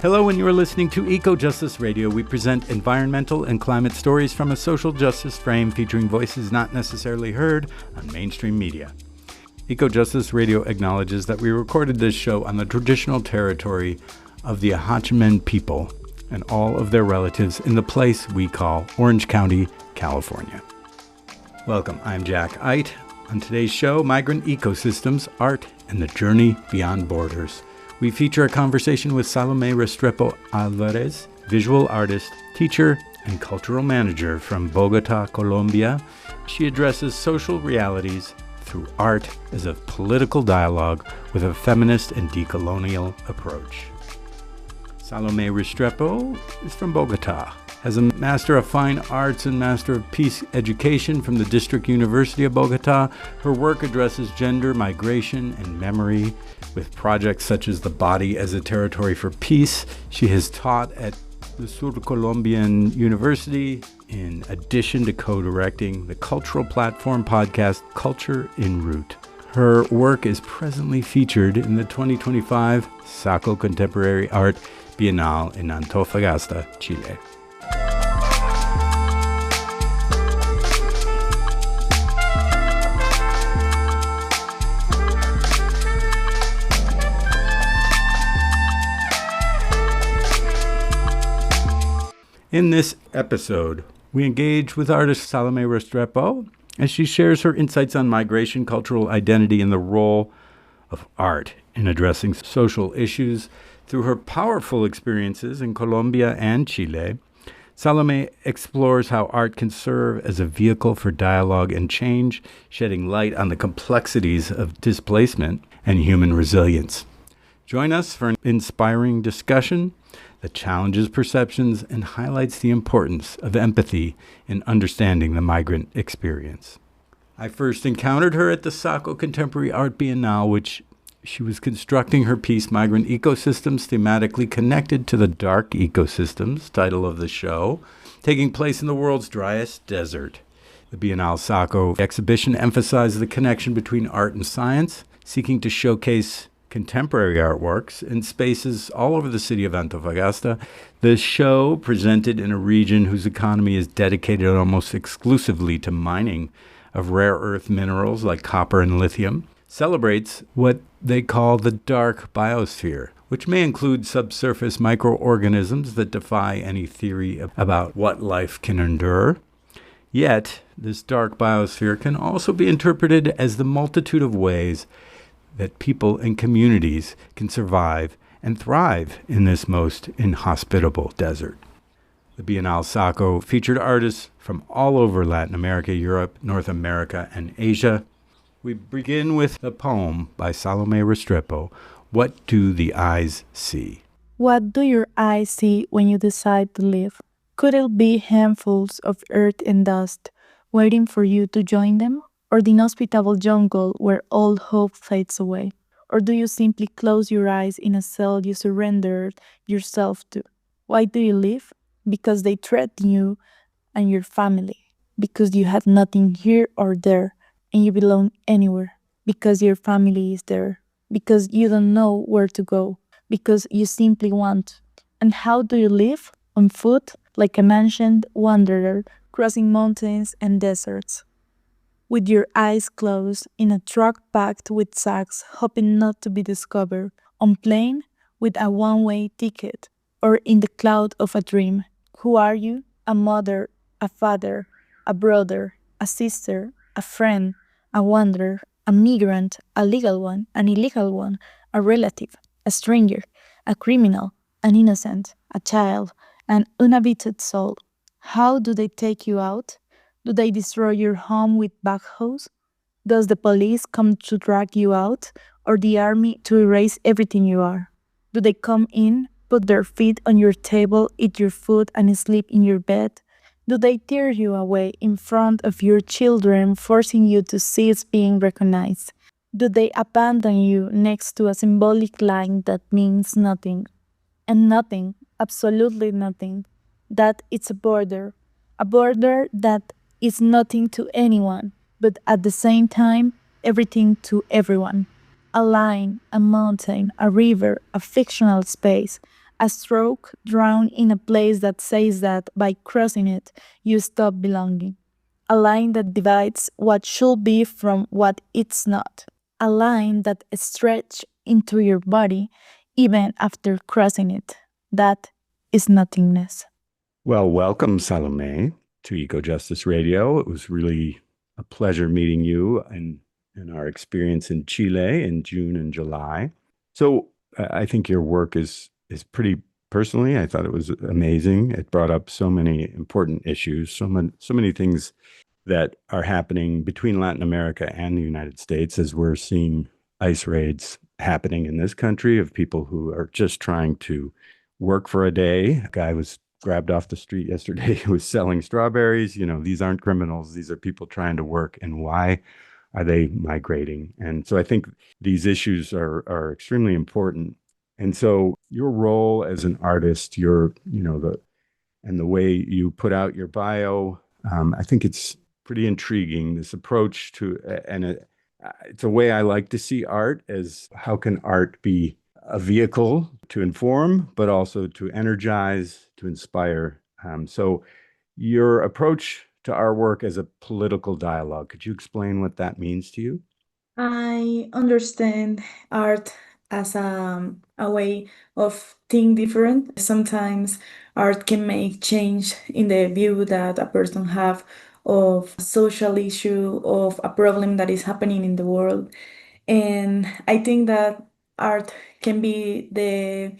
Hello, and you are listening to Eco-Justice Radio. We present environmental and climate stories from a social justice frame featuring voices not necessarily heard on mainstream media. Eco-Justice Radio acknowledges that we recorded this show on the traditional territory of the Eidt people and all of their relatives in the place we call Orange County, California. Welcome, I'm Jack Eidt. On today's show, Migrant Ecosystems, Art, and the Journey Beyond Borders. We feature a conversation with Salomé Restrepo Alvarez, visual artist, teacher, and cultural manager from Bogota, Colombia. She addresses social realities through art as a political dialogue with a feminist and decolonial approach. Salomé Restrepo is from Bogota, has a Master of Fine Arts and Master of Peace Education from the District University of Bogota. Her work addresses gender, migration, and memory with projects such as The Body as a Territory for Peace. She has taught at the Colombian University, in addition to co-directing the cultural platform podcast Culture en Route. Her work is presently featured in the 2025 SACO Contemporary Art Bienal in Antofagasta, Chile. In this episode, we engage with artist Salomé Restrepo as she shares her insights on migration, cultural identity, and the role of art in addressing social issues. Through her powerful experiences in Colombia and Chile, Salomé explores how art can serve as a vehicle for dialogue and change, shedding light on the complexities of displacement and human resilience. Join us for an inspiring discussion that challenges perceptions and highlights the importance of empathy in understanding the migrant experience. I first encountered her at the SACO Contemporary Art Bienal, which she was constructing her piece Migrant Ecosystems, thematically connected to the Dark Ecosystems, title of the show, taking place in the world's driest desert. The Bienal SACO exhibition emphasized the connection between art and science, seeking to showcase contemporary artworks in spaces all over the city of Antofagasta. The show, presented in a region whose economy is dedicated almost exclusively to mining of rare earth minerals like copper and lithium, celebrates what they call the dark biosphere, which may include subsurface microorganisms that defy any theory about what life can endure. Yet, this dark biosphere can also be interpreted as the multitude of ways that people and communities can survive and thrive in this most inhospitable desert. The Bienal SACO featured artists from all over Latin America, Europe, North America, and Asia. We begin with a poem by Salomé Restrepo, What Do the Eyes See? What do your eyes see when you decide to live? Could it be handfuls of earth and dust waiting for you to join them? Or the inhospitable jungle where all hope fades away? Or do you simply close your eyes in a cell you surrendered yourself to? Why do you live? Because they threaten you and your family. Because you have nothing here or there and you belong anywhere. Because your family is there. Because you don't know where to go. Because you simply want. And how do you live? On foot, like a mentioned wanderer, crossing mountains and deserts. With your eyes closed, in a truck packed with sacks, hoping not to be discovered, on plane with a one-way ticket, or in the cloud of a dream. Who are you? A mother, a father, a brother, a sister, a friend, a wanderer, a migrant, a legal one, an illegal one, a relative, a stranger, a criminal, an innocent, a child, an uninhabited soul. How do they take you out? Do they destroy your home with backhoes? Does the police come to drag you out, or the army to erase everything you are? Do they come in, put their feet on your table, eat your food, and sleep in your bed? Do they tear you away in front of your children, forcing you to cease being recognized? Do they abandon you next to a symbolic line that means nothing? And nothing, absolutely nothing. That it's a border that is nothing to anyone, but at the same time, everything to everyone. A line, a mountain, a river, a fictional space, a stroke drawn in a place that says that by crossing it, you stop belonging, a line that divides what should be from what it's not, a line that stretches into your body even after crossing it. That is nothingness. Well, welcome, Salomé, to Eco Justice Radio. It was really a pleasure meeting you and our experience in Chile in June and July. So I think your work is pretty personally. I thought it was amazing. It brought up so many important issues, so many things that are happening between Latin America and the United States as we're seeing ICE raids happening in this country of people who are just trying to work for a day. A guy was grabbed off the street yesterday who was selling strawberries. You know, these aren't criminals. These are people trying to work. And why are they migrating? And so I think these issues are extremely important. And so your role as an artist, the way you put out your bio, I think it's pretty intriguing. This approach to, it's a way I like to see art as how can art be a vehicle to inform, but also to energize, to inspire. So your approach to our work as a political dialogue, could you explain what that means to you? I understand art as a way of think different. Sometimes art can make change in the view that a person have of a social issue, of a problem that is happening in the world. And I think that art can be the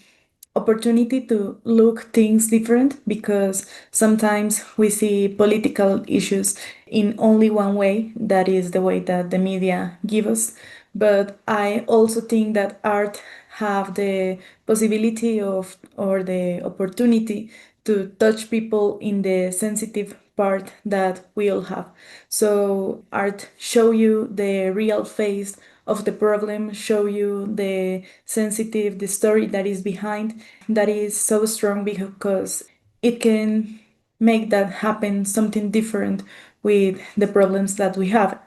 opportunity to look things different because sometimes we see political issues in only one way, that is the way that the media give us. But I also think that art have the possibility of or the opportunity to touch people in the sensitive part that we all have. So art show you the real face of the problem, show you the sensitive, the story that is behind, that is so strong because it can make that happen something different with the problems that we have.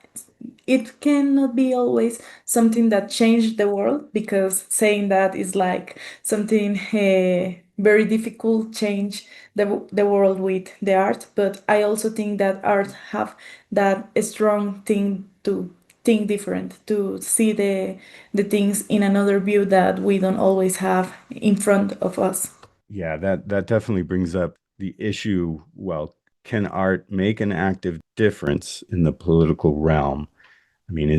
It cannot be always something that changed the world because saying that is like something very difficult change the world with the art, but I also think that art have that strong thing to think different, to see the things in another view that we don't always have in front of us. Yeah, that definitely brings up the issue. Well, can art make an active difference in the political realm? I mean,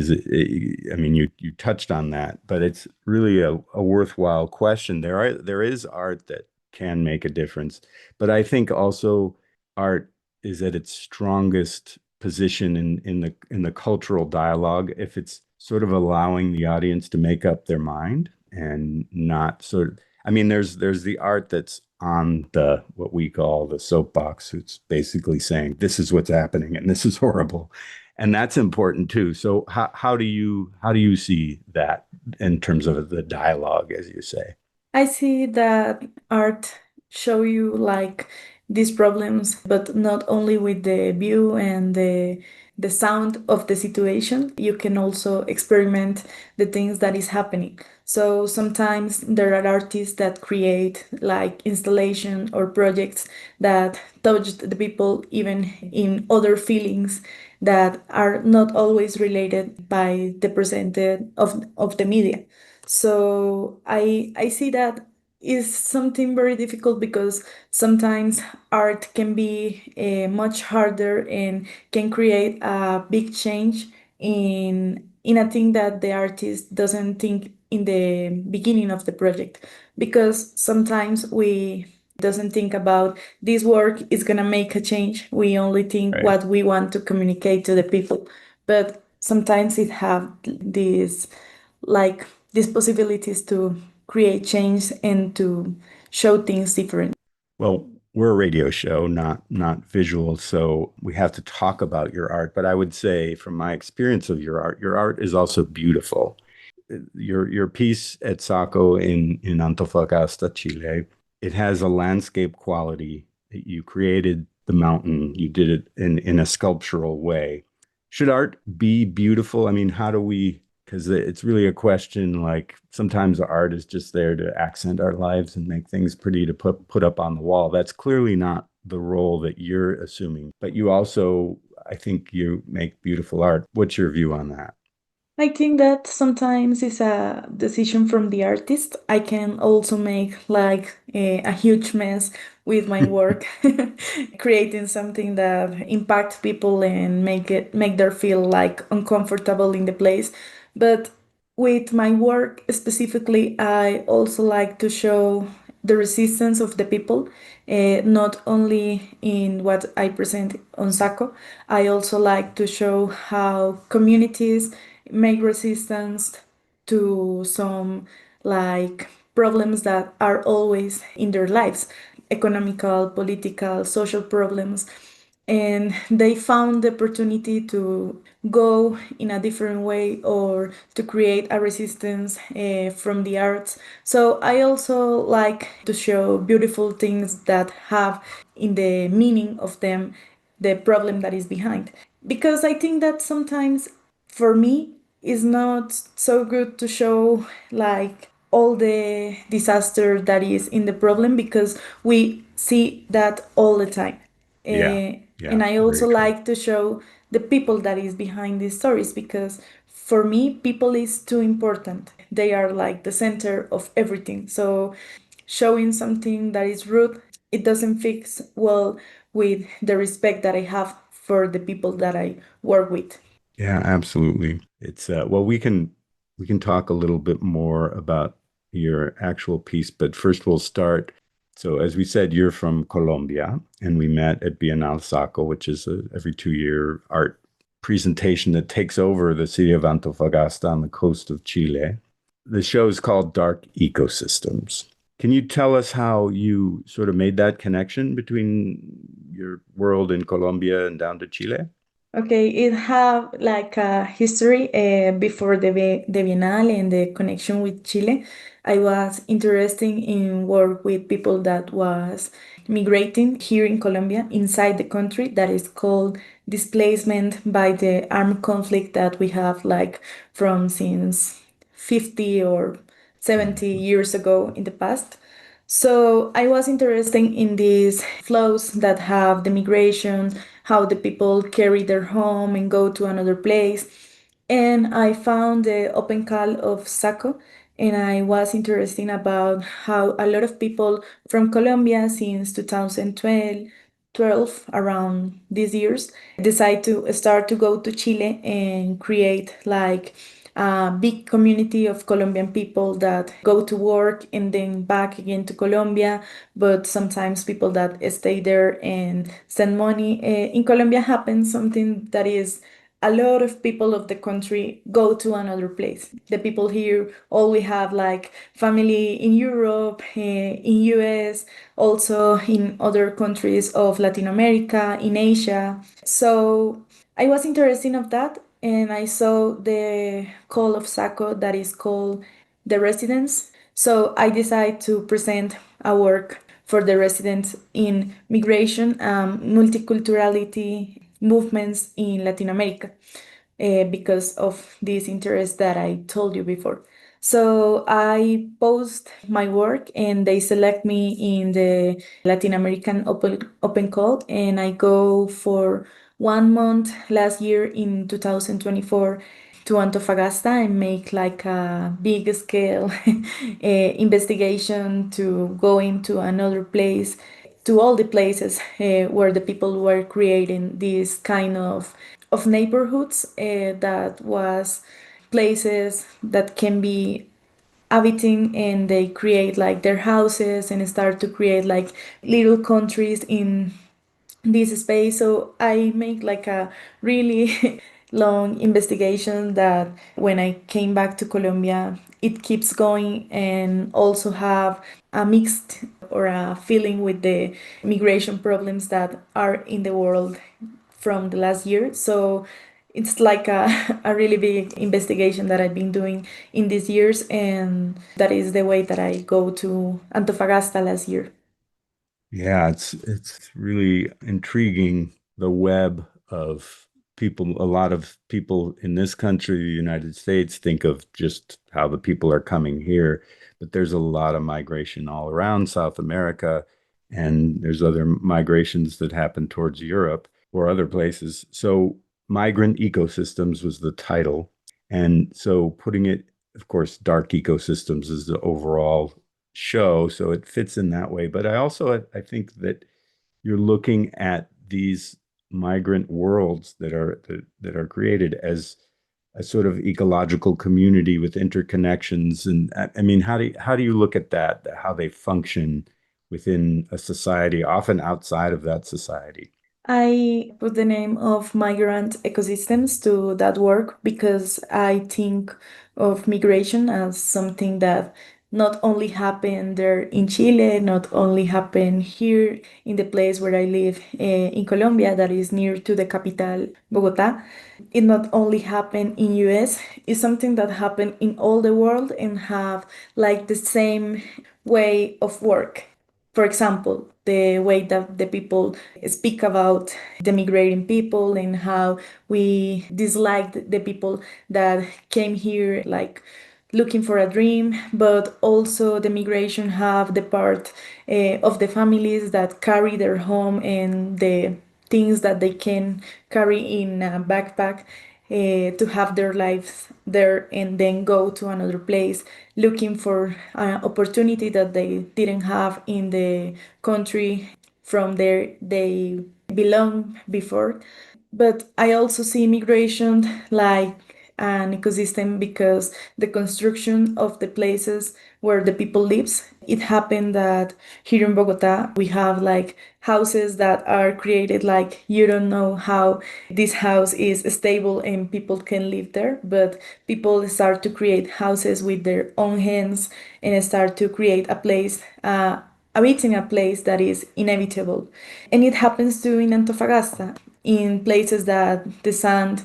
I mean, you touched on that, but it's really a worthwhile question. There is art that can make a difference, but I think also art is at its strongest position in the cultural dialogue if it's sort of allowing the audience to make up their mind and not sort of. I mean, there's the art that's on the what we call the soapbox. It's basically saying this is what's happening and this is horrible, and that's important too. So how do you see that in terms of the dialogue, as you say? I see that art show you like these problems, but not only with the view and the sound of the situation. You can also experiment the things that is happening. So sometimes there are artists that create like installation or projects that touch the people even in other feelings that are not always related by the presented of the media. So I see that is something very difficult because sometimes art can be much harder and can create a big change in a thing that the artist doesn't think in the beginning of the project, because sometimes we doesn't think about this work is gonna make a change. We only think Right. what we want to communicate to the people, but sometimes it have this like these possibilities to create change and to show things different. Well, we're a radio show, not visual, so we have to talk about your art. But I would say, from my experience of your art is also beautiful. Your piece at SACO in Antofagasta, Chile, it has a landscape quality. You created the mountain. You did it in a sculptural way. Should art be beautiful? I mean, how do we because it's really a question like sometimes art is just there to accent our lives and make things pretty to put up on the wall. That's clearly not the role that you're assuming, but you also, I think you make beautiful art. What's your view on that? I think that sometimes it's a decision from the artist. I can also make like a huge mess with my work, creating something that impacts people and make them feel like uncomfortable in the place. But with my work specifically, I also like to show the resistance of the people, not only in what I present on SACO. I also like to show how communities make resistance to some like problems that are always in their lives, economical, political, social problems, and they found the opportunity to go in a different way or to create a resistance from the arts. So I also like to show beautiful things that have in the meaning of them the problem that is behind, because I think that sometimes for me it's not so good to show like all the disaster that is in the problem, because we see that all the time. Yeah, Eh, yeah, and I very also true. like to show the people that is behind these stories, because for me people is too important. They are like the center of everything. So showing something that is rude, it doesn't fix well with the respect that I have for the people that I work with. Yeah, absolutely. It's well, we can talk a little bit more about your actual piece, but first we'll start. So, as we said, you're from Colombia, and we met at Bienal SACO, which is a every 2 year art presentation that takes over the city of Antofagasta on the coast of Chile. The show is called Dark Ecosystems. Can you tell us how you sort of made that connection between your world in Colombia and down to Chile? Okay, it have like a history before the Bienal and the connection with Chile. I was interested in work with people that was migrating here in Colombia inside the country, that is called displacement by the armed conflict that we have like from since 50 or 70 years ago in the past. So I was interested in these flows that have the migration, how the people carry their home and go to another place. And I found the open call of SACO, and I was interested about how a lot of people from Colombia since 2012, around these years, decide to start to go to Chile and create like a big community of Colombian people that go to work and then back again to Colombia, but sometimes people that stay there and send money. In Colombia happens something that is a lot of people of the country go to another place. The people here all we have like family in Europe, in US, also in other countries of Latin America, in Asia. So I was interested of that, and I saw the call of SACO that is called the residents. So I decided to present a work for the residents in migration, multiculturality movements in Latin America, because of this interest that I told you before. So I post my work and they select me in the Latin American open call, and I go for 1 month last year in 2024 to Antofagasta and make like a big scale investigation to go into another place, to all the places where the people were creating these kind of neighborhoods that was places that can be habiting, and they create like their houses and start to create like little countries in this space. So I make like a really long investigation that when I came back to Colombia, it keeps going, and also have a mixed or a feeling with the migration problems that are in the world from the last year. So it's like a really big investigation that I've been doing in these years, and that is the way that I go to Antofagasta last year. Yeah, it's really intriguing the web of a lot of people in this country, the United States, think of just how the people are coming here, but there's a lot of migration all around South America, and there's other migrations that happen towards Europe or other places. So, Migrant Ecosystems was the title. And so, putting it, of course, Dark Ecosystems is the overall show, so it fits in that way. But I think that you're looking at these migrant worlds that are created as a sort of ecological community with interconnections. And I mean, how do you look at that? How they function within a society, often outside of that society? I put the name of migrant ecosystems to that work because I think of migration as something that not only happened there in Chile, not only happened here in the place where I live in Colombia, that is near to the capital, Bogota. It not only happened in US, it's something that happened in all the world and have like the same way of work. For example, the way that the people speak about the migrating people and how we disliked the people that came here like looking for a dream, but also the migration have the part of the families that carry their home and the things that they can carry in a backpack to have their lives there and then go to another place looking for an opportunity that they didn't have in the country from there they belong before. But I also see migration like an ecosystem because the construction of the places where the people lives. It happened that here in Bogota we have like houses that are created like you don't know how this house is stable and people can live there, but people start to create houses with their own hands and start to create a place, in a place that is inevitable. And it happens too in Antofagasta, in places that the sand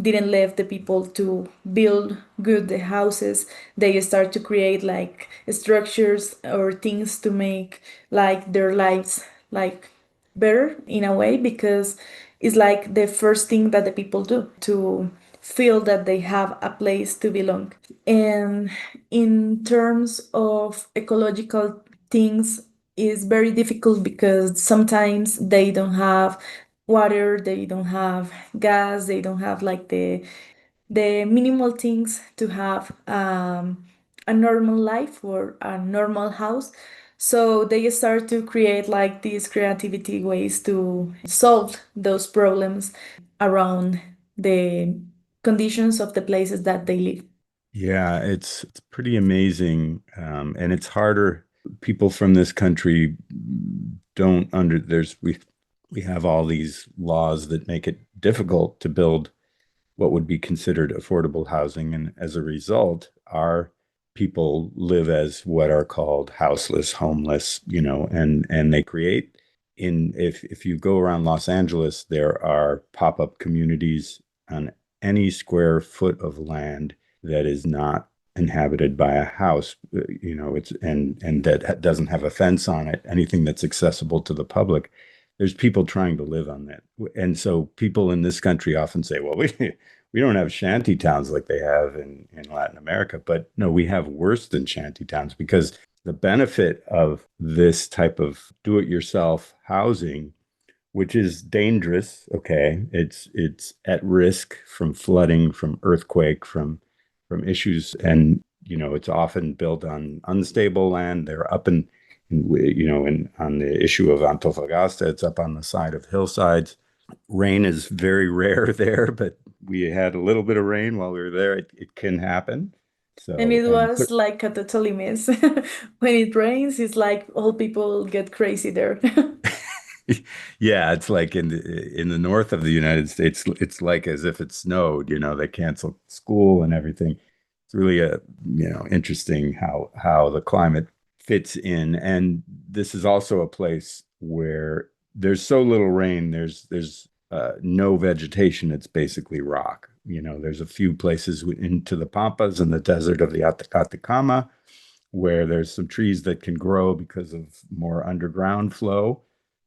didn't leave the people to build good the houses. They start to create like structures or things to make like their lives like better in a way because it's like the first thing that the people do to feel that they have a place to belong. And in terms of ecological things, is very difficult because sometimes they don't have water, they don't have gas, they don't have like the minimal things to have a normal life or a normal house. So they start to create like these creativity ways to solve those problems around the conditions of the places that they live. Yeah, it's pretty amazing, and it's harder. People from this country don't under there's we have all these laws that make it difficult to build what would be considered affordable housing, and as a result, our people live as what are called houseless, homeless, and they create if you go around Los Angeles, there are pop-up communities on any square foot of land that is not inhabited by a house. It's and that doesn't have a fence on it, anything that's accessible to the public. There's people trying to live on that. And so people in this country often say, well, we don't have shanty towns like they have in Latin America. But no, we have worse than shanty towns because the benefit of this type of do-it-yourself housing, which is dangerous. Okay, it's at risk from flooding, from earthquake, from issues, and it's often built on unstable land. They're up and on the issue of Antofagasta, it's up on the side of hillsides. Rain is very rare there, but we had a little bit of rain while we were there. It can happen. And So, it was like a totally mess. When it rains, it's like all people get crazy there. yeah, it's like in the north of the United States, it's like as if it snowed. They cancel school and everything. It's really interesting how the climate fits in, and this is also a place where there's so little rain. There's no vegetation. It's basically rock. There's a few places into the Pampas and the desert of the Atacama where there's some trees that can grow because of more underground flow,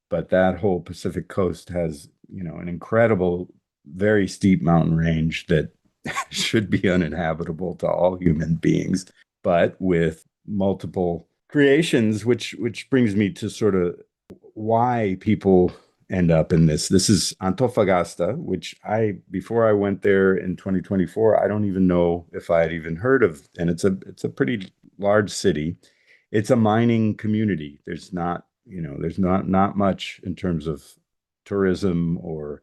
but that whole Pacific coast has, an incredible very steep mountain range that should be uninhabitable to all human beings, but with multiple creations, which brings me to sort of why people end up in this. This is Antofagasta, which before I went there in 2024, I don't even know if I had even heard of, and it's a pretty large city. It's a mining community. There's not much in terms of tourism or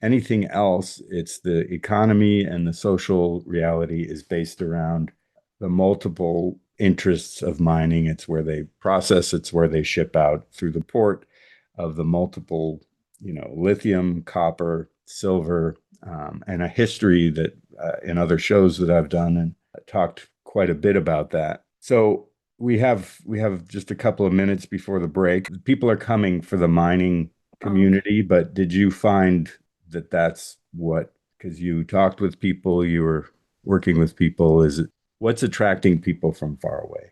anything else. It's the economy and the social reality is based around the multiple interests of mining. It's where they process, it's where they ship out through the port of the multiple, lithium, copper, silver, and a history that in other shows that I've done and talked quite a bit about that. So we have just a couple of minutes before the break. People are coming for the mining community, but did you find that that's what, because you talked with people, you were working with people, what's attracting people from far away?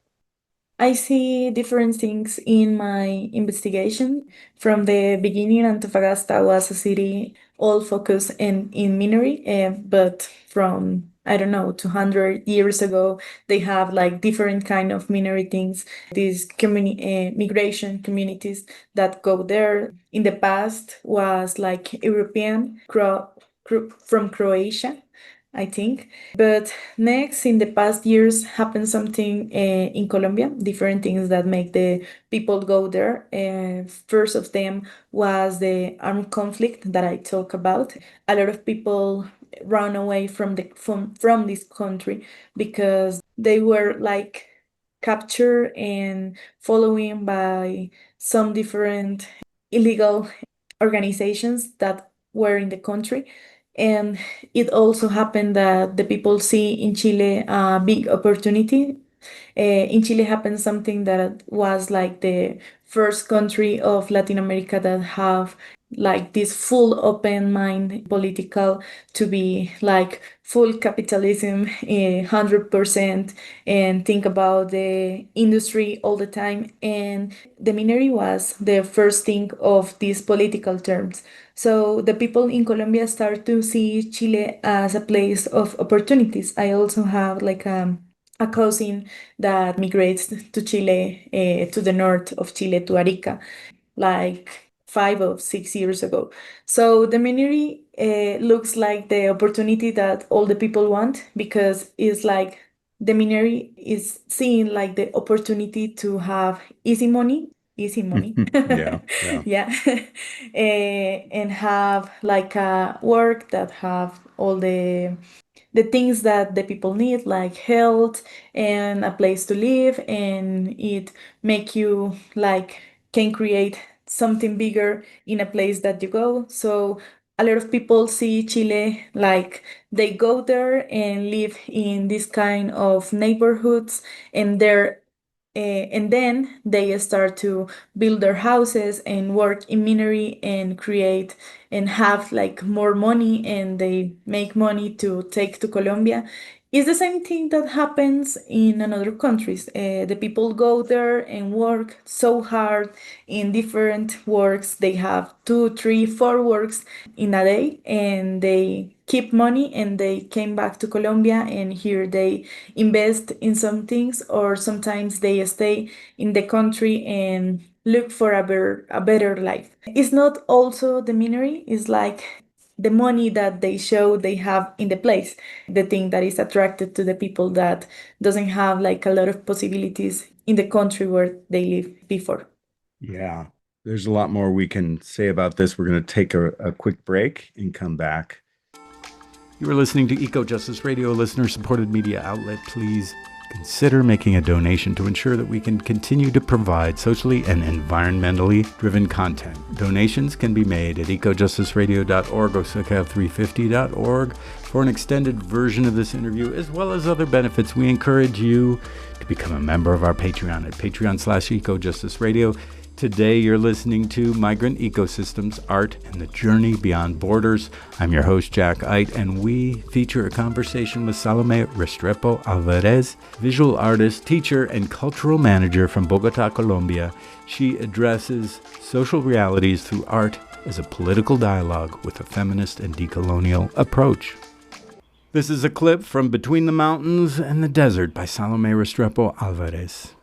I see different things in my investigation. From the beginning, Antofagasta was a city all focused in minery, but from I don't know 200 years ago, they have like different kind of minery things. These migration communities that go there in the past was like European from Croatia, I think. But next, in the past years, happened something in Colombia, different things that make the people go there. First of them was the armed conflict that I talk about. A lot of people run away from this country because they were like captured and following by some different illegal organizations that were in the country. And it also happened that the people see in Chile a big opportunity. In Chile happened something that was like the first country of Latin America that have like this full open mind political to be like full capitalism 100% and think about the industry all the time, and the minery was the first thing of these political terms. So the people in Colombia start to see Chile as a place of opportunities. I also have like a cousin that migrates to Chile, to the north of Chile, to Arica, like 5 or 6 years ago. So the minery looks like the opportunity that all the people want, because it's like the minery is seen like the opportunity to have easy money. Easy money. Yeah, yeah. Yeah. And have like a work that have all the things that the people need, like health and a place to live, and it make you like can create something bigger in a place that you go. So a lot of people see Chile like they go there and live in this kind of neighborhoods, and they're and then they start to build their houses and work in minery and create and have like more money, and they make money to take to Colombia. It's the same thing that happens in another countries. The people go there and work so hard in different works. They have 2, 3, 4 works in a day, and they keep money and they came back to Colombia, and here they invest in some things, or sometimes they stay in the country and look for a better life. It's not also the minery, it's like the money that they show they have in the place, the thing that is attracted to the people that doesn't have like a lot of possibilities in the country where they live before. Yeah. There's a lot more we can say about this. We're going to take a quick break and come back. You are listening to Eco Justice Radio, listener-supported media outlet. Please consider making a donation to ensure that we can continue to provide socially and environmentally driven content. Donations can be made at ecojusticeradio.org or SoCal350.org for an extended version of this interview, as well as other benefits. We encourage you to become a member of our Patreon at patreon.com/ecojusticeradio. Today, you're listening to Migrant Ecosystems, Art, and the Journey Beyond Borders. I'm your host, Jack Eidt, and we feature a conversation with Salomé Restrepo Alvarez, visual artist, teacher, and cultural manager from Bogota, Colombia. She addresses social realities through art as a political dialogue with a feminist and decolonial approach. This is a clip from Between the Mountains and the Desert by Salomé Restrepo Alvarez.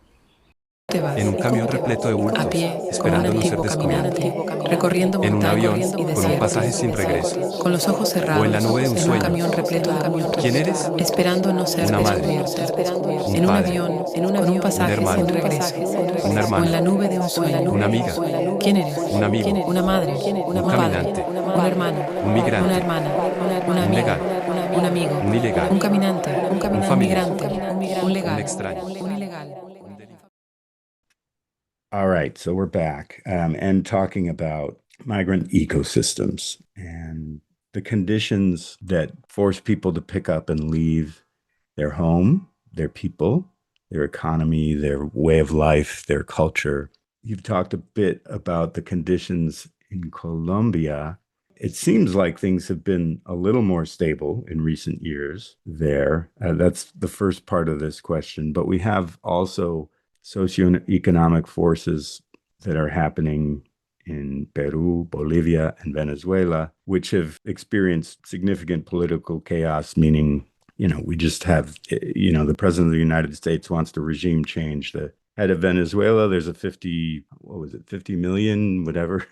En un camión repleto de bultos, esperando no ser descubierto. Recorriendo en un avión con un pasaje sin regreso. Con los ojos cerrados. O en la nube de un sueño. En un camión repleto de bultos. ¿Quién eres? Esperando no ser descubierto. En un avión con un pasaje sin regreso. Un hermano. O en la nube de un sueño. Una amiga. ¿Quién eres? Un amigo. Una madre. Un caminante. Un hermano. Un migrante. Una hermana. Un legal. Un amigo. Un ilegal. Un caminante. Un migrante. Un legal. Un extraño. Un ilegal. All right, so we're back and talking about migrant ecosystems and the conditions that force people to pick up and leave their home, their people, their economy, their way of life, their culture. You've talked a bit about the conditions in Colombia. It seems like things have been a little more stable in recent years there. That's the first part of this question, but we have also socio-economic forces that are happening in Peru, Bolivia, and Venezuela, which have experienced significant political chaos, meaning, we just have, the president of the United States wants to regime change. The head of Venezuela, there's a 50 million, whatever,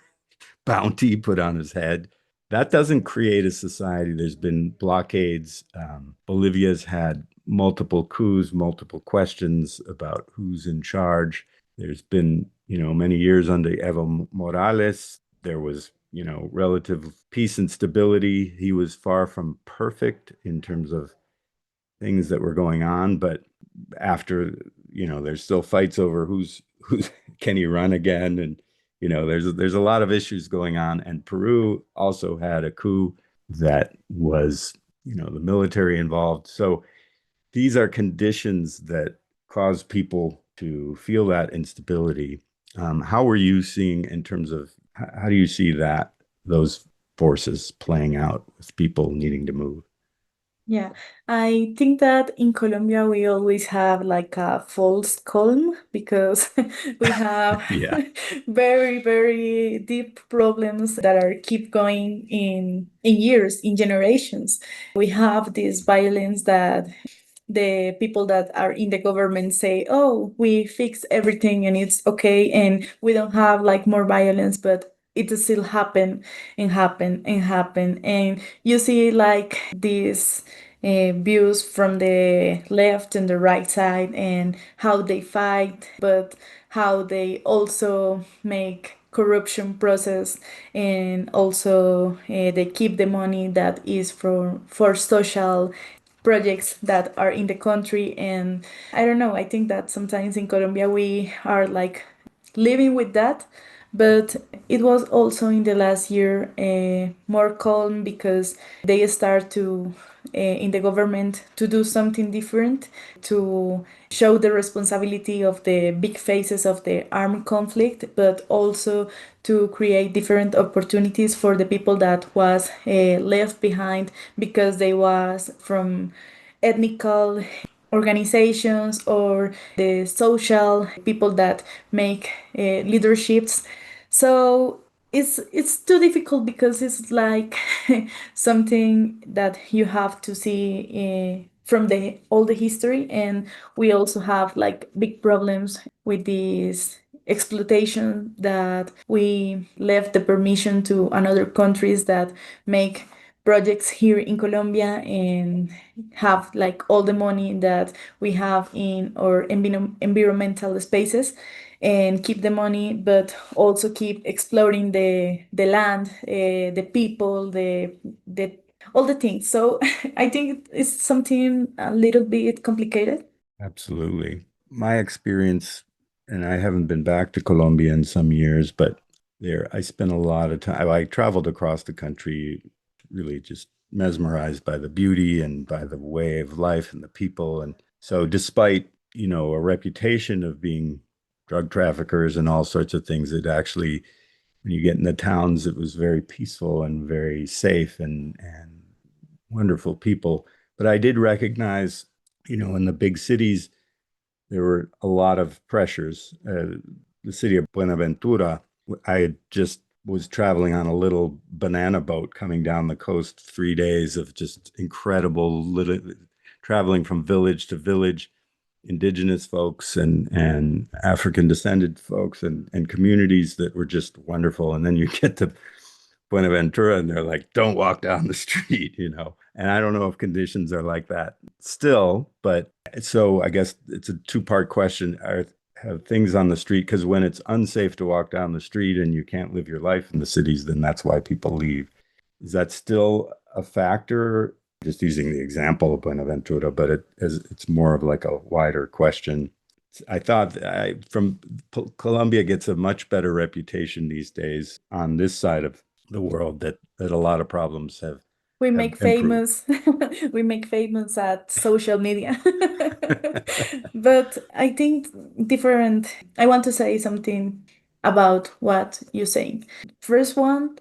bounty put on his head. That doesn't create a society. There's been blockades. Bolivia's had multiple coups, multiple questions about who's in charge. There's been, many years under Evo Morales. There was, relative peace and stability. He was far from perfect in terms of things that were going on, but after, there's still fights over who's can he run again, and there's a lot of issues going on. And Peru also had a coup that was, the military involved. So these are conditions that cause people to feel that instability. How are you seeing in terms of, how do you see those forces playing out with people needing to move? Yeah, I think that in Colombia we always have like a false calm because we have Yeah. very, very deep problems that are keep going in years, in generations. We have this violence that the people that are in the government say, oh, we fix everything and it's okay and we don't have like more violence, but it still happen and happen and happen. And you see like these views from the left and the right side and how they fight, but how they also make corruption process, and also they keep the money that is for social projects that are in the country. And I don't know, I think that sometimes in Colombia we are like living with that, but it was also in the last year more calm because they start to in the government to do something different, to show the responsibility of the big phases of the armed conflict, but also to create different opportunities for the people that was left behind because they was from ethnical organizations or the social people that make leaderships. So it's too difficult because it's like something that you have to see from the all the history, and we also have like big problems with this exploitation that we left the permission to another countries that make projects here in Colombia and have like all the money that we have in our environmental spaces and keep the money, but also keep exploring the land, the people, the all the things. So I think it's something a little bit complicated. Absolutely. My experience, and I haven't been back to Colombia in some years, but there I spent a lot of time. I traveled across the country, really just mesmerized by the beauty and by the way of life and the people. And so despite, a reputation of being drug traffickers and all sorts of things, it actually, when you get in the towns, it was very peaceful and very safe and wonderful people. But I did recognize, in the big cities, there were a lot of pressures. The city of Buenaventura, I had just was traveling on a little banana boat coming down the coast, 3 days of just incredible traveling from village to village, indigenous folks and African descended folks and communities that were just wonderful. And then you get to Buenaventura and they're like, don't walk down the street, you know. And I don't know if conditions are like that still, but so I guess it's a two-part question. Have things on the street, because when it's unsafe to walk down the street and you can't live your life in the cities, then that's why people leave. Is that still a factor? Just using the example of Buenaventura, but it's more of like a wider question. I thought Colombia gets a much better reputation these days on this side of the world that a lot of problems have We have make improved. famous we make famous at social media. But I think different. I want to say something about what you're saying. First one,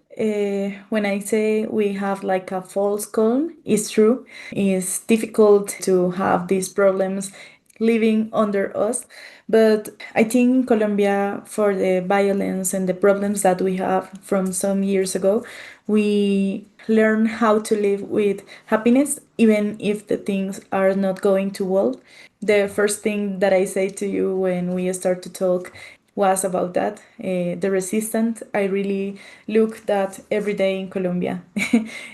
when I say we have like a false calm, it's true. It's difficult to have these problems living under us. But I think Colombia, for the violence and the problems that we have from some years ago, we learn how to live with happiness, even if the things are not going too well. The first thing that I say to you when we start to talk was about that, the resistance. I really look that every day in Colombia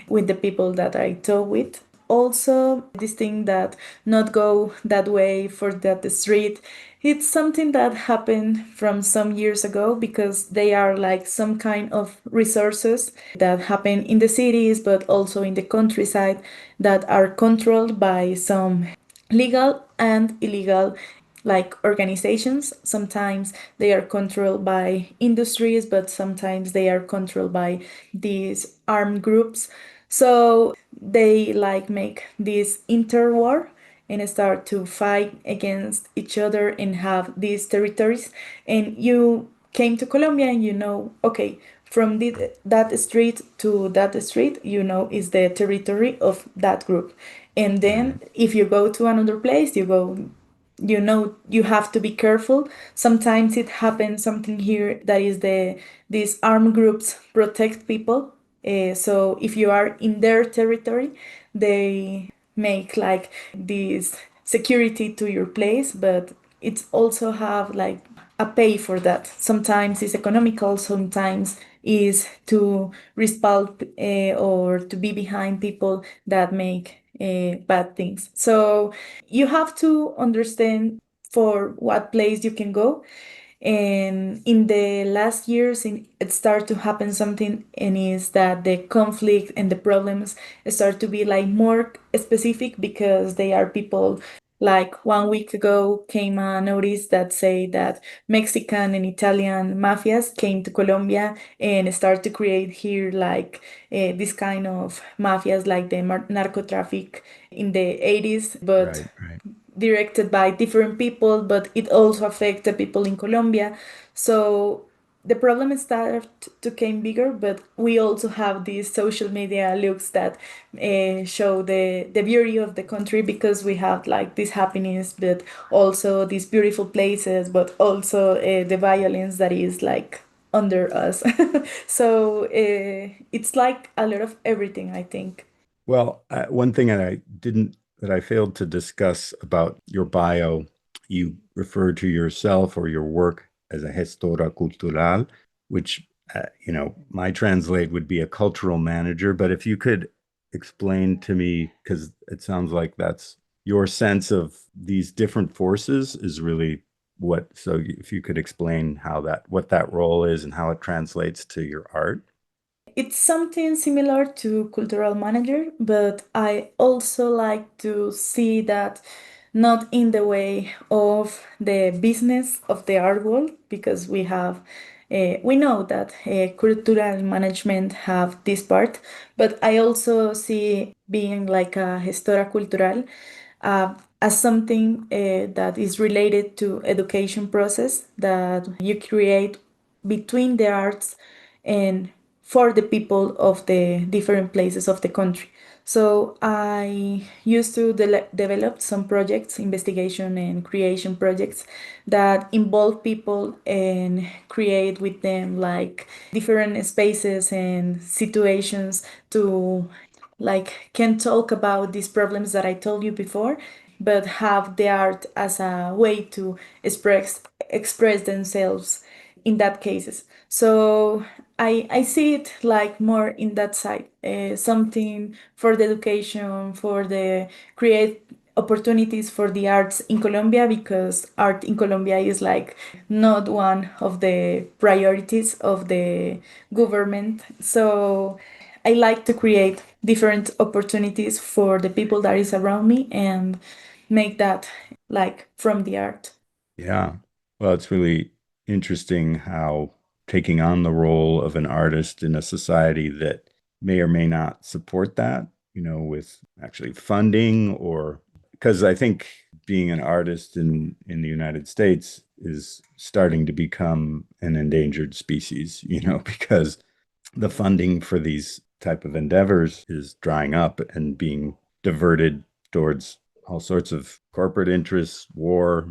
with the people that I talk with. Also, this thing that not go that way for that street, it's something that happened from some years ago because they are like some kind of resources that happen in the cities but also in the countryside that are controlled by some legal and illegal like organizations. Sometimes they are controlled by industries, but sometimes they are controlled by these armed groups. So they like make this interwar and start to fight against each other and have these territories. And you came to Colombia and you know, okay, from that street to that street, you know, is the territory of that group. And then if you go to another place, you know, you have to be careful. Sometimes it happens something here that is these armed groups protect people. So if you are in their territory, they make like this security to your place, but it's also have like a pay for that. Sometimes it's economical, sometimes is to respond or to be behind people that make bad things. So you have to understand for what place you can go. And in the last years, it started to happen something, and is that the conflict and the problems start to be like more specific because they are people. Like 1 week ago came a notice that say that Mexican and Italian mafias came to Colombia and start to create here like this kind of mafias like the narco traffic in the 80s, but Right, right. directed by different people, but it also affects the people in Colombia. So the problem started to become bigger, but we also have these social media looks that show the beauty of the country because we have like this happiness, but also these beautiful places, but also the violence that is like under us. So it's like a lot of everything, I think. Well, one thing that I failed to discuss about your bio, you refer to yourself or your work as a gestora cultural, which my translate would be a cultural manager. But if you could explain to me, because it sounds like that's your sense of these different forces is really what. So if you could explain what that role is and how it translates to your art. It's something similar to cultural manager, but I also like to see that not in the way of the business of the art world, because we know that cultural management have this part, but I also see being like a gestora cultural as something that is related to education process that you create between the arts and for the people of the different places of the country. So I used to develop some projects, investigation and creation projects that involve people and create with them like different spaces and situations to like can talk about these problems that I told you before, but have the art as a way to express themselves in that cases. So I see it like more in that side, something for the education, for the create opportunities for the arts in Colombia, because art in Colombia is like not one of the priorities of the government. So I like to create different opportunities for the people that is around me and make that like from the art. Yeah. Well, it's really interesting how taking on the role of an artist in a society that may or may not support that, with actually funding, or because I think being an artist in the United States is starting to become an endangered species, because the funding for these type of endeavors is drying up and being diverted towards all sorts of corporate interests, war,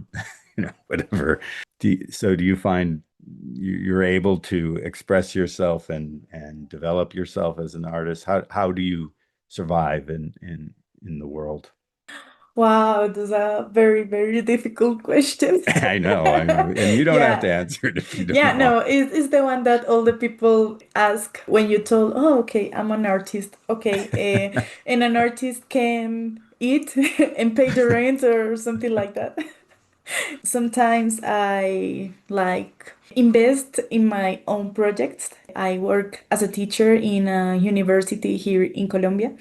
whatever. So do you find you're able to express yourself and develop yourself as an artist? How do you survive in the world? Wow, that's a very, very difficult question. I know, and you don't have Yeah. to answer it if you don't Yeah, want. no, it's the one that all the people ask when you told, oh, okay, I'm an artist. Okay, and an artist can eat and pay the rent or something like that. Sometimes I like invest in my own projects. I work as a teacher in a university here in Colombia.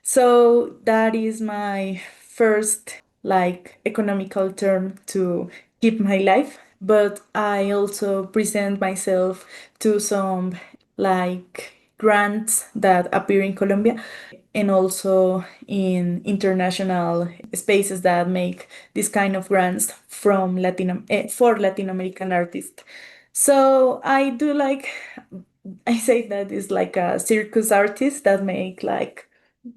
So that is my first like economical term to keep my life. But I also present myself to some like grants that appear in Colombia and also in international spaces that make this kind of grants from for Latin American artists. So I do like I say that is like a circus artist that make like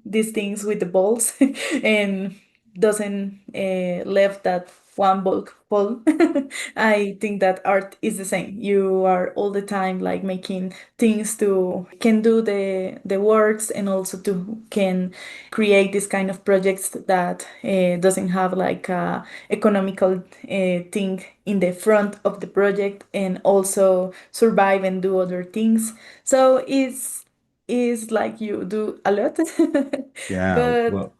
these things with the balls and doesn't left that one ball. I think that art is the same. You are all the time like making things to can do the works and also to can create this kind of projects that doesn't have like a economical thing in the front of the project and also survive and do other things. So it's is like you do a lot, Yeah, but well,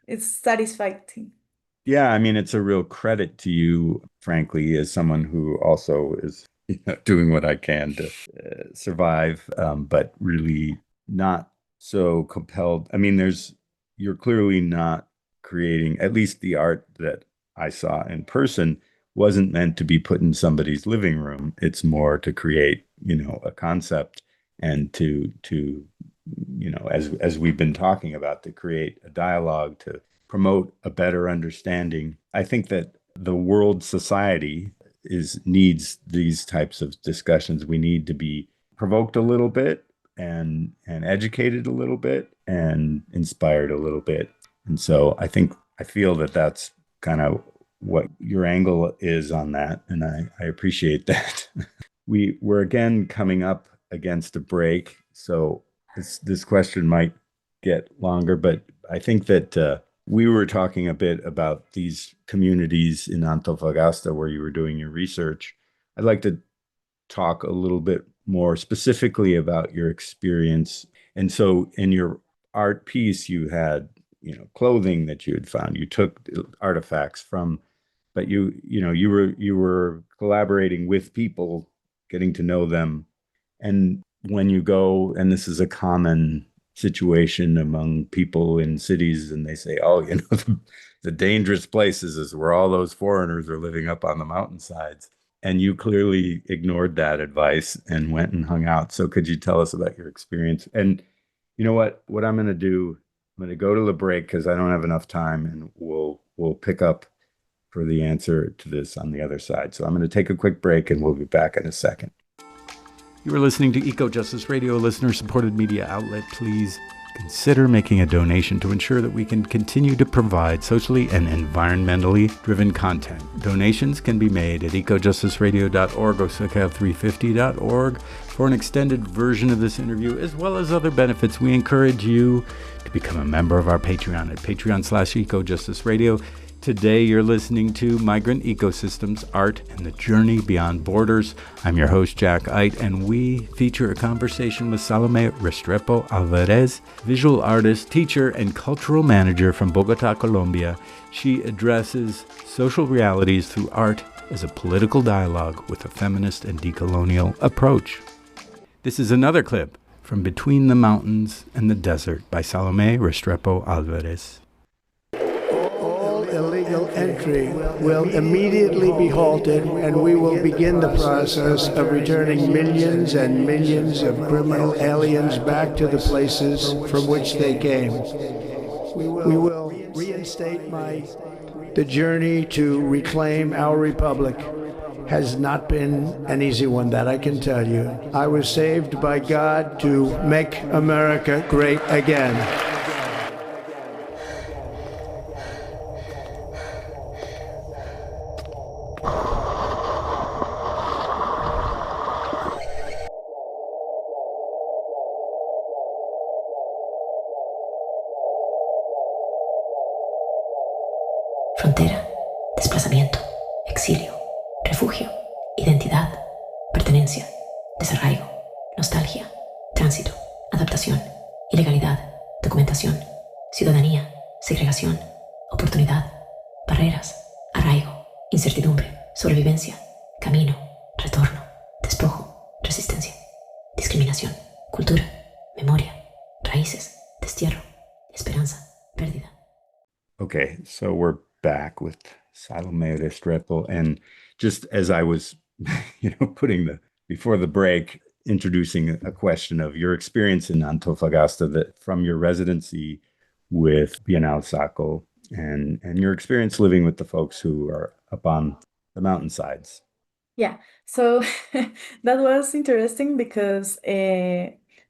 it's satisfying. yeah, I mean, it's a real credit to you, frankly, as someone who also is, doing what I can to survive, but really not so compelled. I mean, you're clearly not creating, at least the art that I saw in person wasn't meant to be put in somebody's living room. It's more to create, a concept and to as we've been talking about, to create a dialogue, to promote a better understanding. I think that the world society needs these types of discussions. We need to be provoked a little bit and educated a little bit and inspired a little bit. And so I feel that that's kind of what your angle is on that, and I appreciate that. We're again coming up against a break, so this question might get longer, but I think that we were talking a bit about these communities in Antofagasta where you were doing your research. I'd like to talk a little bit more specifically about your experience. And so in your art piece, you had, clothing that you had found. You took artifacts from, but you were collaborating with people, getting to know them. And when you go, and this is a common situation among people in cities, and they say, oh, the dangerous places is where all those foreigners are living up on the mountainsides. And you clearly ignored that advice and went and hung out. So could you tell us about your experience? And you know what I'm going to do? I'm going to go to the break because I don't have enough time, and we'll pick up for the answer to this on the other side. So I'm going to take a quick break, and we'll be back in a second. You are listening to Eco Justice Radio, listener-supported media outlet. Please consider making a donation to ensure that we can continue to provide socially and environmentally driven content. Donations can be made at ecojusticeradio.org or SoCal350.org for an extended version of this interview, as well as other benefits. We encourage you to become a member of our Patreon at patreon.com/ecojusticeradio. Today you're listening to Migrant Ecosystems, Art, and the Journey Beyond Borders. I'm your host, Jack Eidt, and we feature a conversation with Salomé Restrepo Alvarez, visual artist, teacher, and cultural manager from Bogotá, Colombia. She addresses social realities through art as a political dialogue with a feminist and decolonial approach. This is another clip from Between the Mountains and the Desert by Salomé Restrepo Alvarez. Illegal entry will immediately be halted, and we will begin the process of returning millions and millions of criminal aliens back to the places from which they came. We will reinstate the journey to reclaim our republic has not been an easy one, that I can tell you. I was saved by God to make America great again. Frontera, desplazamiento, exilio, refugio, identidad, pertenencia, desarraigo, nostalgia, tránsito, adaptación, ilegalidad, documentación, ciudadanía, segregación, oportunidad, barreras, arraigo, incertidumbre, sobrevivencia, camino, retorno, despojo, resistencia, discriminación, cultura, memoria, raíces, destierro, esperanza, pérdida. Okay, so we're back with Salomé Restrepo, and just as I was, before the break, introducing a question of your experience in Antofagasta, that from your residency with Bienal SACO and your experience living with the folks who are up on the mountainsides. Yeah, so that was interesting because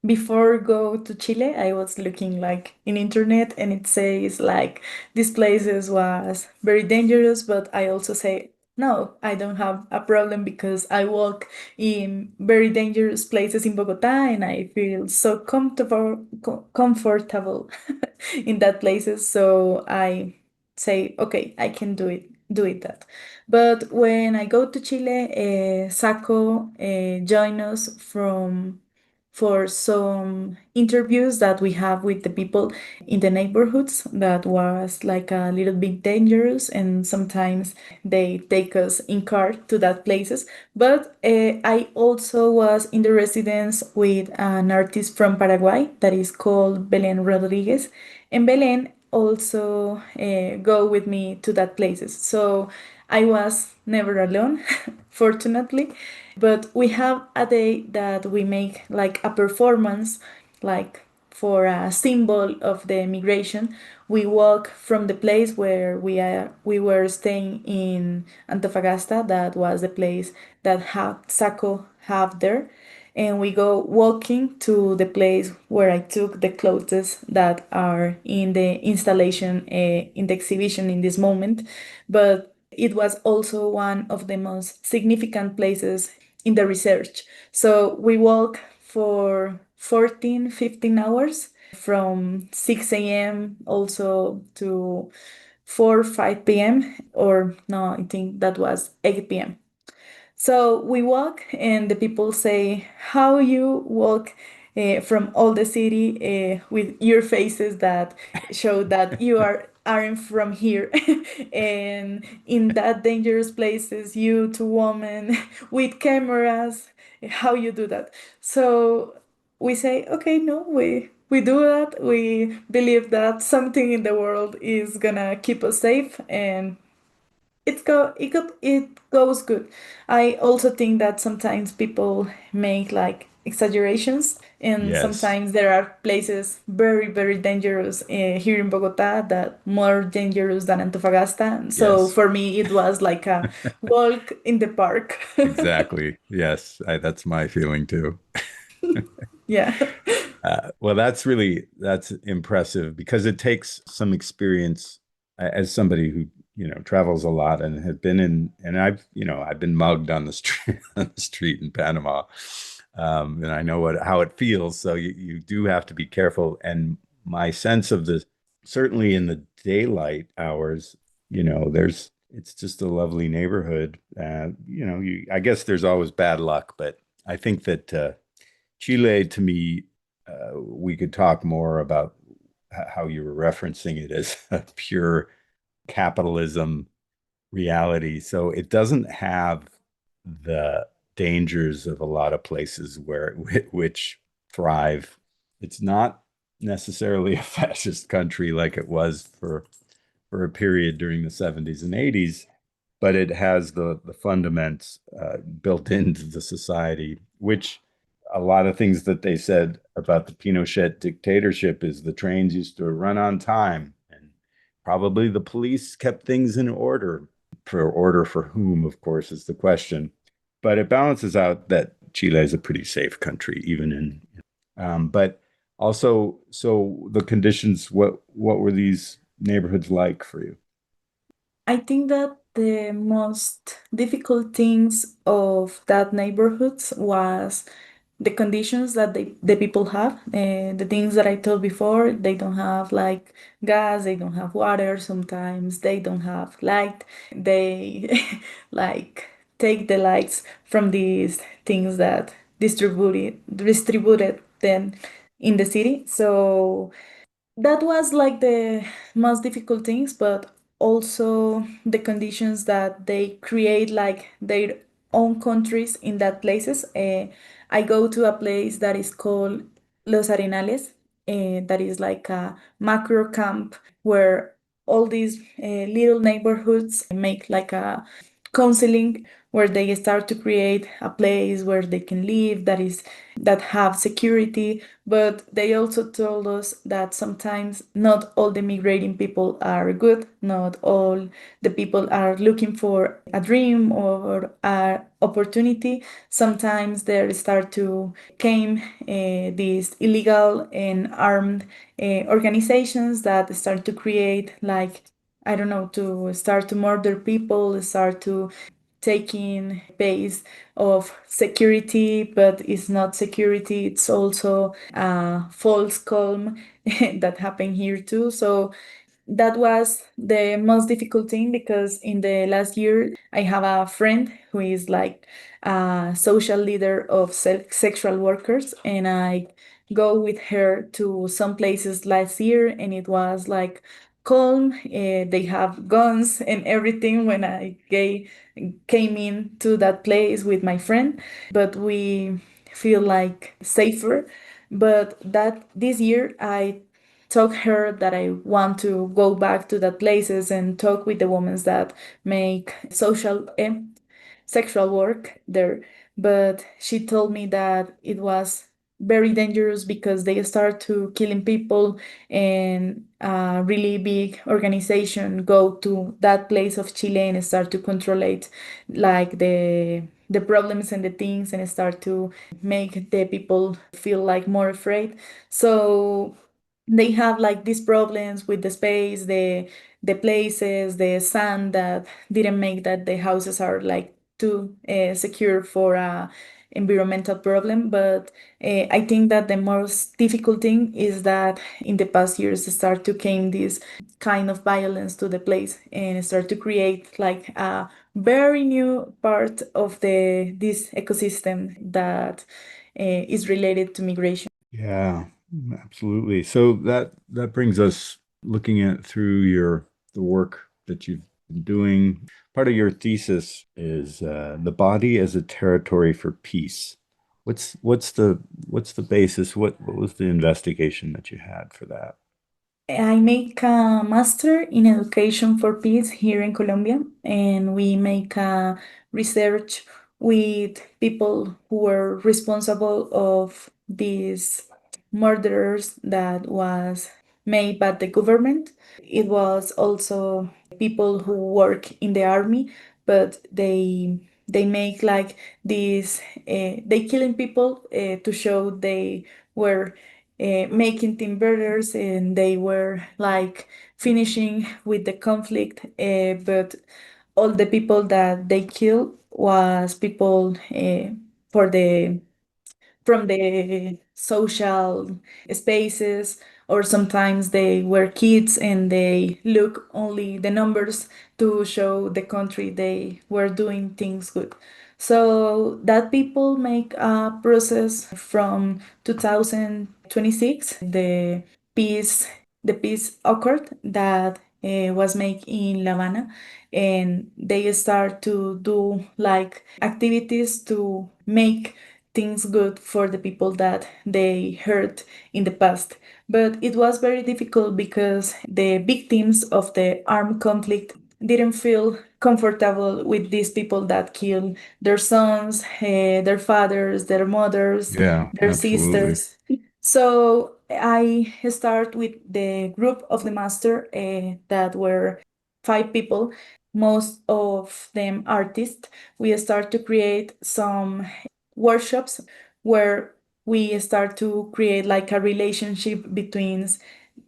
before go to Chile, I was looking like in internet, and it says like this places was very dangerous, but I also say no, I don't have a problem because I walk in very dangerous places in Bogotá, and I feel so comfortable in that places. So I say, okay, I can do it that. But when I go to Chile, SACO join us for some interviews that we have with the people in the neighborhoods that was like a little bit dangerous, and sometimes they take us in car to that places. But I also was in the residence with an artist from Paraguay that is called Belén Rodriguez, and Belén also go with me to that places. So I was never alone, fortunately. But we have a day that we make like a performance, like for a symbol of the migration. We walk from the place where we were staying in Antofagasta, that was the place that SACO have there, and we go walking to the place where I took the clothes that are in the installation, in the exhibition in this moment. But it was also one of the most significant places in the research. So we walk for 14, 15 hours from 6 a.m. also to 4, 5 p.m. or no, I think that was 8 p.m. So we walk, and the people say, how you walk from all the city with your faces that show that you aren't from here. And in that dangerous places, you two women with cameras, how you do that? So we say, okay, no, we do that. We believe that something in the world is gonna keep us safe, and it goes good. I also think that sometimes people make like exaggerations, and Yes. sometimes there are places very, very dangerous here in Bogotá, that more dangerous than Antofagasta. So Yes. for me, it was like a walk in the park. Exactly. Yes, that's my feeling too. Yeah. Well, that's impressive because it takes some experience as somebody who, travels a lot and have been and I've been mugged on the street on the street in Panama. And I know how it feels. So you do have to be careful. And my sense of certainly in the daylight hours, it's just a lovely neighborhood. I guess there's always bad luck, but I think that Chile, to me, we could talk more about how you were referencing it as a pure capitalism reality. So it doesn't have the dangers of a lot of places which thrive. It's not necessarily a fascist country like it was for a period during the 70s and 80s, but it has the fundaments built into the society, which a lot of things that they said about the Pinochet dictatorship is the trains used to run on time, and probably the police kept things in order. For whom, of course, is the question. But it balances out that Chile is a pretty safe country, even but also, so the conditions, what were these neighborhoods like for you? I think that the most difficult things of that neighborhoods was the conditions that the people have. The things that I told before, they don't have like gas, they don't have water, sometimes they don't have light. They like take the lights from these things that distributed them in the city. So that was like the most difficult things, but also the conditions that they create like their own countries in that places. I go to a place that is called Los Arenales, that is like a macro camp where all these little neighborhoods make like a counseling where they start to create a place where they can live that have security, but they also told us that sometimes not all the migrating people are good, not all the people are looking for a dream or an opportunity. Sometimes there start to came these illegal and armed organizations that start to create like I don't know, to start to murder people, start to taking base of security, but it's not security, it's also a false calm that happened here too. So that was the most difficult thing because in the last year I have a friend who is like a social leader of sexual workers, and I go with her to some places last year, and it was like calm. They have guns and everything when came in to that place with my friend, but we feel like safer. But that this year I told her that I want to go back to that places and talk with the women that make social sexual work there. But she told me that it was very dangerous because they start to killing people, and a really big organization go to that place of Chile and start to control it, like the problems and the things, and start to make the people feel like more afraid. So they have like these problems with the space, the places, the sand that didn't make that the houses are like too secure for a environmental problem. But I think that the most difficult thing is that in the past years start to came this kind of violence to the place and start to create like a very new part of the this ecosystem that is related to migration. Yeah, absolutely. So that brings us looking at through the work that you've been doing. Part of your thesis is the body as a territory for peace. What's the basis? What was the investigation that you had for that? I make a master in education for peace here in Colombia, and we make a research with people who were responsible of these murders that was made by the government. It was also people who work in the army, but they make like these they killing people to show they were making team builders, and they were like finishing with the conflict, but all the people that they killed was people for the from the social spaces, or sometimes they were kids and they look only the numbers to show the country they were doing things good. So that people make a process from 2026, peace the peace accord that was made in La Habana, and they start to do like activities to make things good for the people that they hurt in the past. But it was very difficult because the victims of the armed conflict didn't feel comfortable with these people that killed their sons, their fathers, their mothers, Yeah, their absolutely. sisters. So I start with the group of the master that were 5 people, most of them artists. We start to create some workshops where we start to create like a relationship between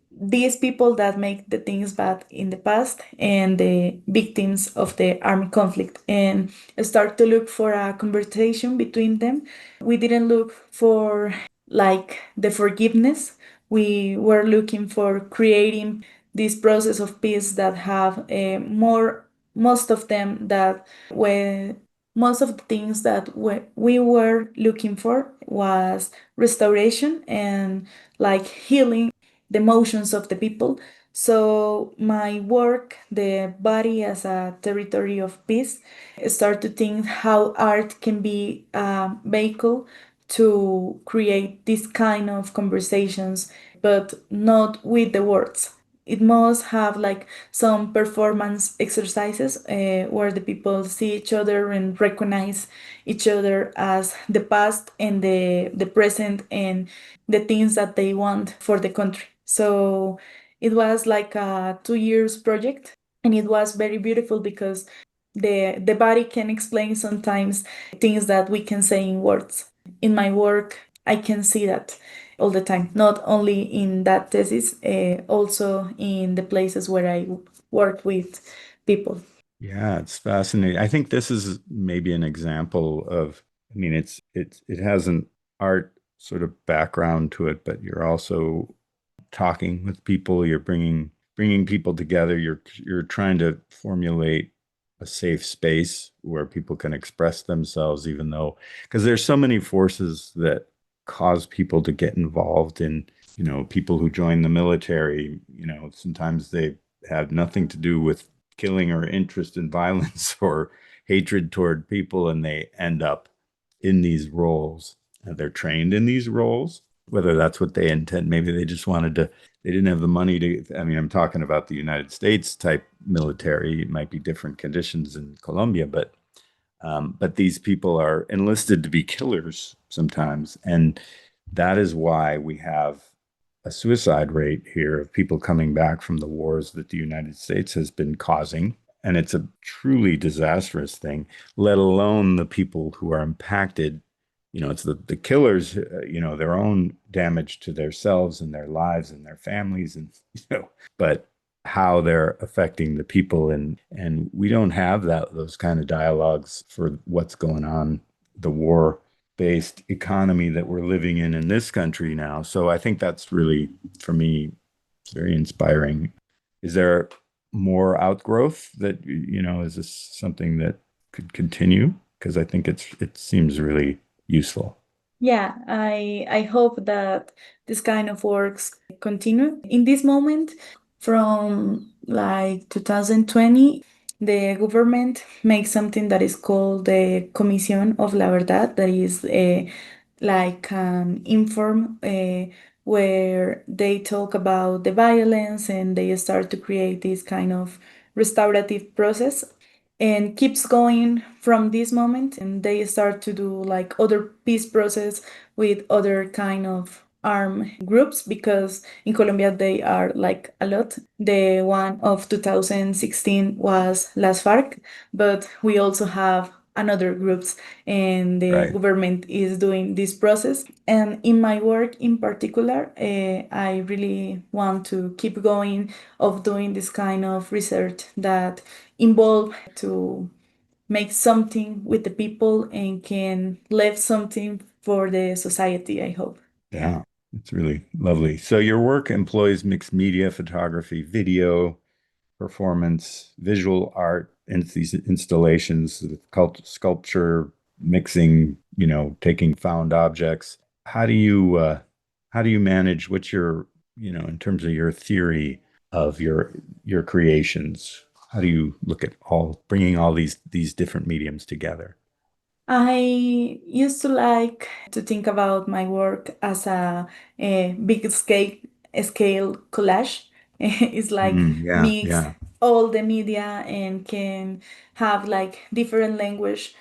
these people that make the things bad in the past and the victims of the armed conflict, and start to look for a conversation between them. We didn't look for like the forgiveness. We were looking for creating this process of peace that have more most of them that were most of the things that we were looking for was restoration and like healing the emotions of the people. So my work, the body as a territory of peace, start to think how art can be a vehicle to create this kind of conversations, but not with the words. It must have like some performance exercises where the people see each other and recognize each other as the past and the present and the things that they want for the country. So it was like a 2 years project, and it was very beautiful because the body can explain sometimes things that we can say in words. In my work, I can see that all the time, not only in that thesis, also in the places where I work with people. Yeah, it's fascinating. I think this is maybe an example of, I mean, it has an art sort of background to it, but you're also talking with people, you're bringing people together, you're trying to formulate a safe space where people can express themselves, even though, because there's so many forces that cause people to get involved in, people who join the military, sometimes they have nothing to do with killing or interest in violence or hatred toward people, and they end up in these roles. They're trained in these roles, whether that's what they intend. Maybe they just they didn't have the money to, I mean, I'm talking about the United States type military. It might be different conditions in Colombia, but these people are enlisted to be killers sometimes. And that is why we have a suicide rate here of people coming back from the wars that the United States has been causing. And it's a truly disastrous thing, let alone the people who are impacted. It's the killers, their own damage to themselves and their lives and their families, and but how they're affecting the people, and we don't have those kind of dialogues for what's going on, the war-based economy that we're living in this country now. So I think that's really, for me, it's very inspiring. Is there more outgrowth that, is this something that could continue? Because I think it seems really useful. Yeah, I hope that this kind of works continue. In this moment, from like 2020, the government makes something that is called the Comisión of la Verdad, that is like inform where they talk about the violence and they start to create this kind of restorative process, and keeps going from this moment, and they start to do like other peace process with other kind of armed groups, because in Colombia they are like a lot. The one of 2016 was Las FARC, but we also have another groups, and the Right. government is doing this process. And in my work in particular, I really want to keep going of doing this kind of research that involve to make something with the people and can leave something for the society, I hope. Yeah, it's really lovely. So your work employs mixed media, photography, video, performance, visual art, and these installations, sculpture, mixing, taking found objects. How do you manage what's your, in terms of your theory of your creations? How do you look at bringing all these different mediums together? I used to like to think about my work as a big scale collage. It's like Yeah, mix yeah. all the media and can have like different language,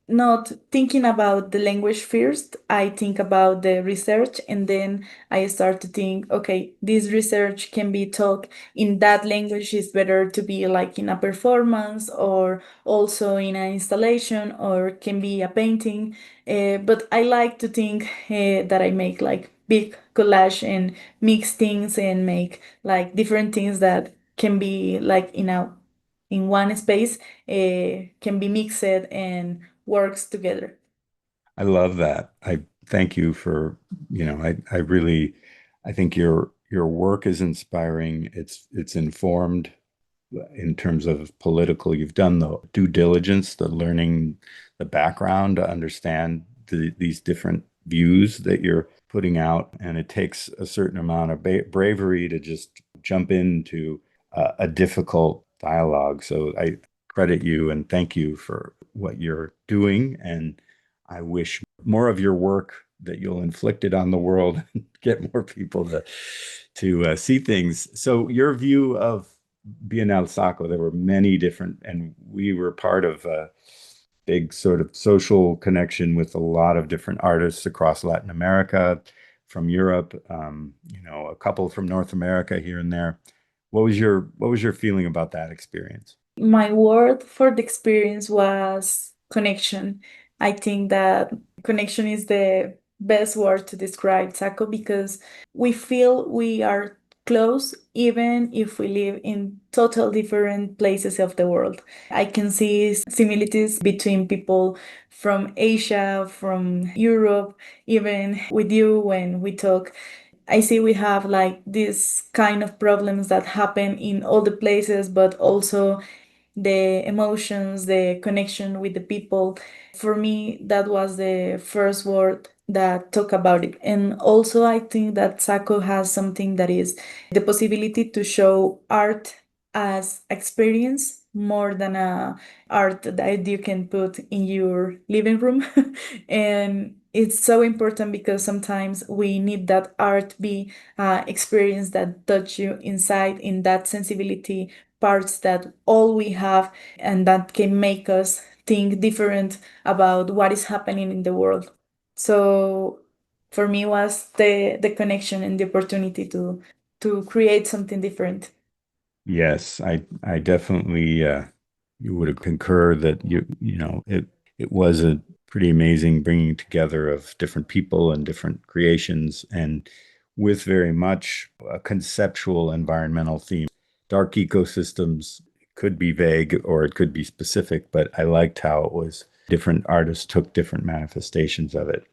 not thinking about the language first. I think about the research, and then I start to think, okay, this research can be taught in that language. It's better to be like in a performance or also in an installation or can be a painting. But I like to think that I make like big collage and mix things and make like different things that can be like in one space, can be mixed and works together. I love that. I thank you for, I really, I think your work is inspiring. It's informed in terms of political. You've done the due diligence, the learning, the background to understand these different views that you're putting out. And it takes a certain amount of bravery to just jump into a difficult dialogue. So I credit you and thank you for what you're doing. And I wish more of your work that you'll inflict it on the world and get more people to see things. So your view of Bienal SACO, there were many different, and we were part of a big sort of social connection with a lot of different artists across Latin America, from Europe, a couple from North America here and there. What was your feeling about that experience? My word for the experience was connection. I think that connection is the best word to describe Saco because we feel we are close even if we live in total different places of the world. I can see similarities between people from Asia, from Europe, even with you when we talk. I see we have like this kind of problems that happen in all the places, but also the emotions, the connection with the people. For me, that was the first word that talk about it. And also, I think that Saco has something that is the possibility to show art as experience more than a art that you can put in your living room. And it's so important because sometimes we need that art be experience that touch you inside in that sensibility parts that all we have and that can make us think different about what is happening in the world. So for me was the connection and the opportunity to create something different. Yes, I definitely you would concur that it was a pretty amazing bringing together of different people and different creations and with very much a conceptual environmental theme. Dark ecosystems could be vague or it could be specific, but I liked how it was different artists took different manifestations of it.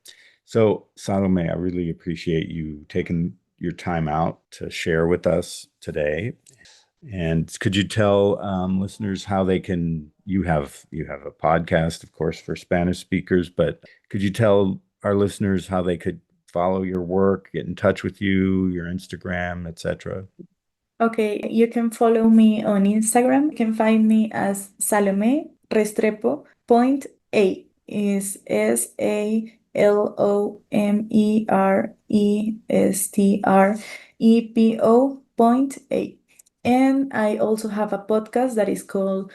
So, Salome, I really appreciate you taking your time out to share with us today. And could you tell listeners how they can? You have a podcast, of course, for Spanish speakers, but could you tell our listeners how they could follow your work, get in touch with you, your Instagram, etc.? Okay, you can follow me on Instagram. You can find me as Salomé Restrepo. Point A is SALOMERESTREPO point A. And I also have a podcast that is called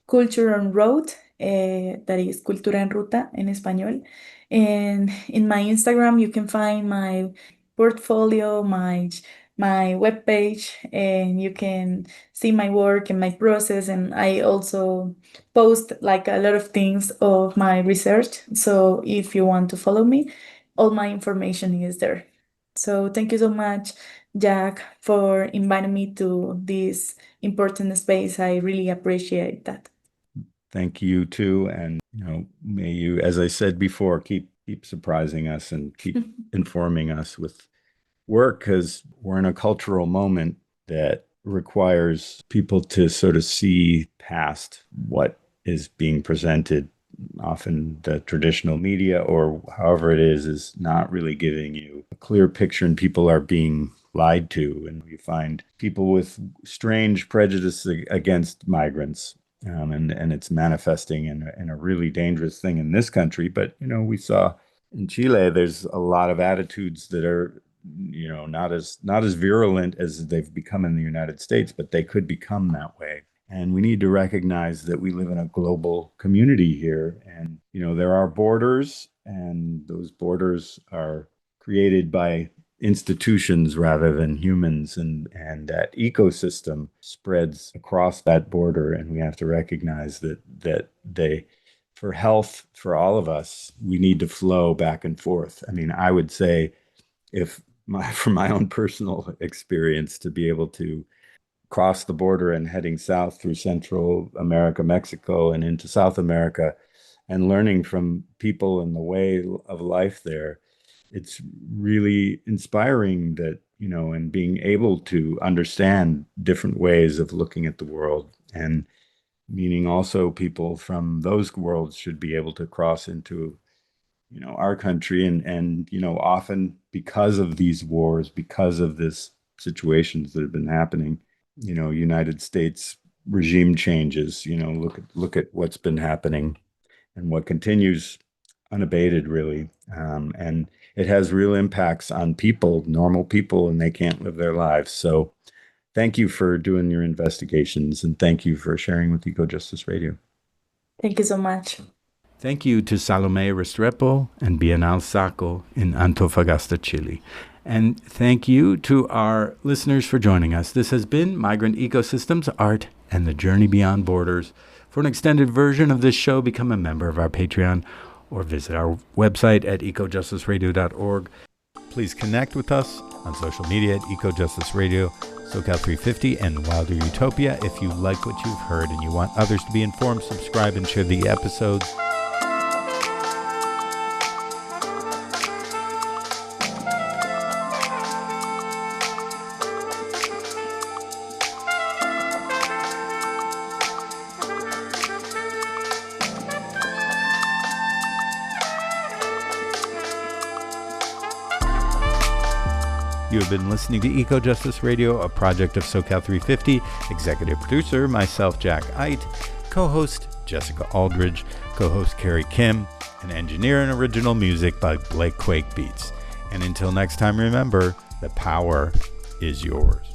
Culture on Road, that is Cultura en Ruta en español. And in my Instagram, you can find my portfolio, my my webpage, and you can see my work and my process. And I also post like a lot of things of my research. So if you want to follow me, all my information is there. So thank you so much, Jack, for inviting me to this important space. I really appreciate that. Thank you too. And may you, as I said before, keep surprising us and keep informing us with work, because we're in a cultural moment that requires people to sort of see past what is being presented. Often the traditional media, or however it is not really giving you a clear picture, and people are being lied to. And we find people with strange prejudice against migrants. And it's manifesting in a really dangerous thing in this country. But, we saw in Chile, there's a lot of attitudes that are, not as virulent as they've become in the United States, but they could become that way. And we need to recognize that we live in a global community here. And, there are borders, and those borders are created by institutions rather than humans, and that ecosystem spreads across that border. And we have to recognize that they, for health, for all of us, we need to flow back and forth. I mean, I would say, from my own personal experience, to be able to cross the border and heading south through Central America, Mexico, and into South America, and learning from people and the way of life there, it's really inspiring that, and being able to understand different ways of looking at the world. And meaning also people from those worlds should be able to cross into, our country. And often because of these wars, because of this situations that have been happening, United States regime changes, look at what's been happening and what continues unabated, really. And it has real impacts on people, normal people, and they can't live their lives. So thank you for doing your investigations, and thank you for sharing with Eco Justice Radio. Thank you so much. Thank you to Salomé Restrepo and Bienal SACO in Antofagasta, Chile. And thank you to our listeners for joining us. This has been Migrant Ecosystems, Art, and the Journey Beyond Borders. For an extended version of this show, become a member of our Patreon or visit our website at ecojusticeradio.org. Please connect with us on social media at Ecojustice Radio, SoCal350, and Wilder Utopia. If you like what you've heard and you want others to be informed, subscribe and share the episodes. You have been listening to Eco Justice Radio, a project of SoCal 350. Executive producer, myself, Jack Eidt. Co-host, Jessica Aldridge. Co-host, Carrie Kim. And engineer and original music by Blake Quake Beats. And until next time, remember, the power is yours.